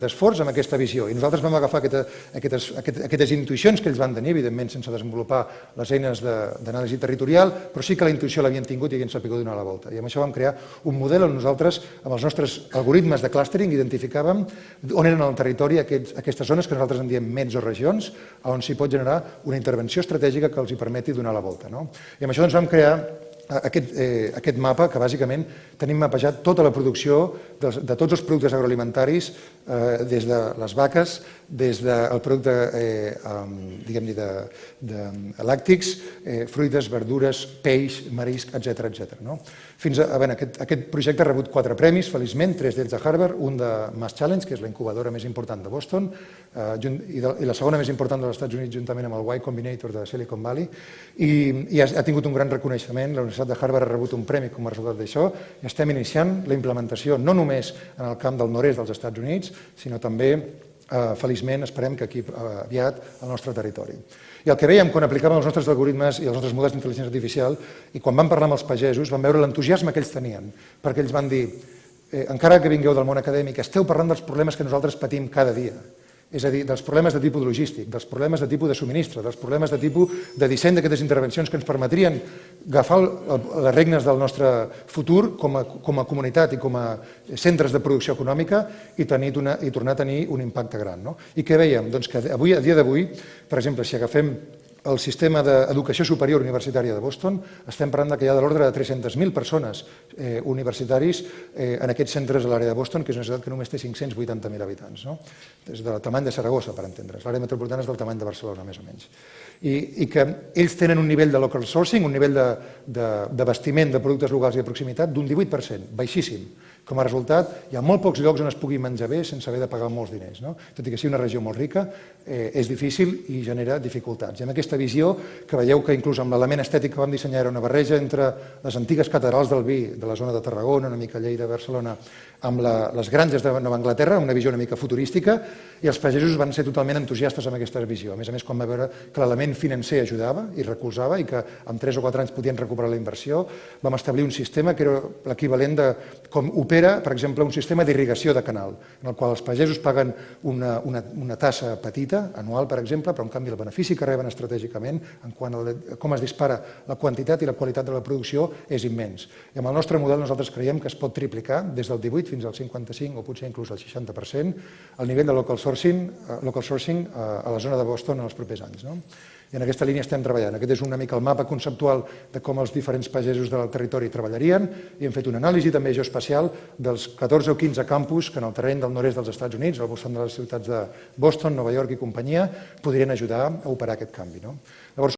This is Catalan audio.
d'esforç amb aquesta visió. I nosaltres vam agafar aquestes intuïcions que ells van tenir, evidentment sense desenvolupar les eines d'anàlisi territorial, però sí que la intuïció l'havien tingut i havien sabut donar la volta. I amb això vam crear un model on nosaltres, amb els nostres algoritmes de clustering, identificàvem on eren al territori aquestes zones que nosaltres en diem mesoregions, on s'hi pot generar una intervenció estratègica que els hi permeti donar la volta. I amb això vam crear aquest mapa que bàsicament tenim mapejat tota la producció de tots els productes agroalimentaris, des de les vaques, des del producte làctics, fruites, verdures, peix, marisc, etc. Aquest projecte ha rebut 4 premis, feliçment, 3 d'ells de Harvard, un de Mass Challenge, que és la incubadora més important de Boston, i la segona més important dels Estats Units, juntament amb el Y Combinator de Silicon Valley, i ha tingut un gran reconeixement. La Universitat de Harvard ha rebut un premi com a resultat d'això, i estem iniciant la implementació no només en el camp del nord-est dels Estats Units, sinó també, feliçment, esperem que aquí aviat al nostre territori. I el que veiem quan aplicàvem els nostres algoritmes i els nostres models d'intel·ligència artificial, i quan vam parlar amb els pagesos, vam veure l'entusiasme que ells tenien, perquè ells van dir, encara que vingueu del món acadèmic, esteu parlant dels problemes que nosaltres patim cada dia. És a dir, dels problemes de tipus logístic, dels problemes de tipus de subministre, dels problemes de tipus de disseny d'aquestes intervencions que ens permetrien agafar les regnes del nostre futur com a comunitat i com a centres de producció econòmica i tornar a tenir un impacte gran. I què veiem? Doncs que avui, a dia d'avui, per exemple, si agafem el sistema d'educació superior universitària de Boston, estem parlant que hi ha de l'ordre de 300.000 persones universitaris en aquests centres a l'àrea de Boston, que és una ciutat que només té 580.000 habitants. És del tamany de Saragossa, per entendre's. L'àrea metropolitana és del tamany de Barcelona, més o menys. I que ells tenen un nivell de local sourcing, un nivell d'abastiment de productes locals i de proximitat d'un 18%, baixíssim. Com a resultat, hi ha molt pocs llocs on es pugui menjar bé sense haver de pagar molts diners. Tot i que sigui una regió molt rica, és difícil i genera dificultats. I amb aquesta visió, que veieu que inclús amb l'element estètic que vam dissenyar era una barreja entre les antigues catedrals del vi de la zona de Tarragona, una mica Lleida, Barcelona, amb les granges de Nova Anglaterra, una visió una mica futurística, i els pagesos van ser totalment entusiastes amb aquesta visió. A més, quan va veure que l'element financer ajudava i recolzava i que en 3 o 4 anys podien recuperar la inversió, vam establir un sistema que era l'equivalent de com opera, per exemple, un sistema d'irrigació de canal, en el qual els pagesos paguen una tassa petita, anual, per exemple, però en canvi el benefici que reben estratègicament en quant a com es dispara la quantitat i la qualitat de la producció és immens. I amb el nostre model nosaltres creiem que es pot triplicar des del 18 fins al 55 o potser inclús al 60% el nivell de local sourcing a la zona de Boston en els propers anys. I en aquesta línia estem treballant. Aquest és una mica el mapa conceptual de com els diferents pagesos del territori treballarien i hem fet una anàlisi també geoespacial dels 14 o 15 campus que en el terreny del nord-est dels Estats Units, al voltant de les ciutats de Boston, Nova York i companyia, podrien ajudar a operar aquest canvi. Llavors,